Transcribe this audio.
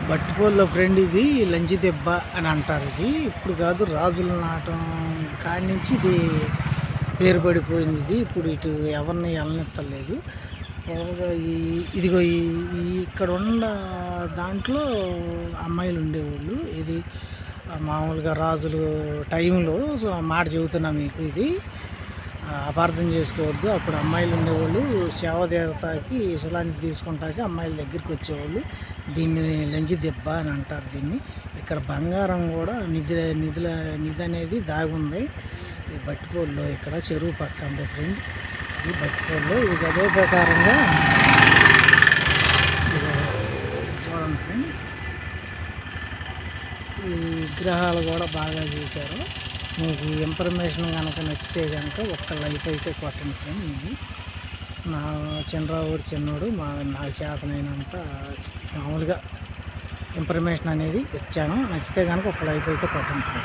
బట్టిపోల్లో friend ఇది లంచి దెబ్బ అని అంటారు. ఇది ఇప్పుడు కాదు, రాజుల నాటం కాడి నుంచి ఇది పేరు పడిపోయింది. ఇది ఇప్పుడు ఇటు ఎవరిని వెళ్ళనిత్తలేదు. ఇదిగో ఇక్కడ ఉన్న దాంట్లో అమ్మాయిలు ఉండేవాళ్ళు. ఇది మామూలుగా రాజులు టైంలో మాట చెబుతున్నా మీకు. ఇది అపార్థం చేసుకోవద్దు. అప్పుడు అమ్మాయిలు ఉండేవాళ్ళు, దేవతకి విశ్రాంతి తీసుకుంటాకి అమ్మాయిల దగ్గరికి వచ్చేవాళ్ళు. దీన్ని లంచి దెబ్బ అని అంటారు. దీన్ని ఇక్కడ బంగారం కూడా నిధి అనేది దాగుంది ఈ బట్టిపోల్లో. ఇక్కడ చెరువు పక్క అంటే ఫ్రెండ్ ఈ బట్టిపోల్లో. ఇది అదే ప్రకారంగా చూడండి ఫ్రెండ్, ఈ విగ్రహాలు కూడా బాగా చేశారు. మీకు ఇన్ఫర్మేషన్ కనుక నచ్చితే కనుక ఒక్క లైఫ్ అయితే కొట్టండి ఫ్రెండ్. ఇది నా చిన్నరావు చిన్నోడు నాకు చేతనైనంత మామూలుగా ఇన్ఫర్మేషన్ అనేది ఇచ్చాను. నచ్చితే కనుక ఒక్క లైఫ్ అయితే కొట్టండి ఫ్రెండ్.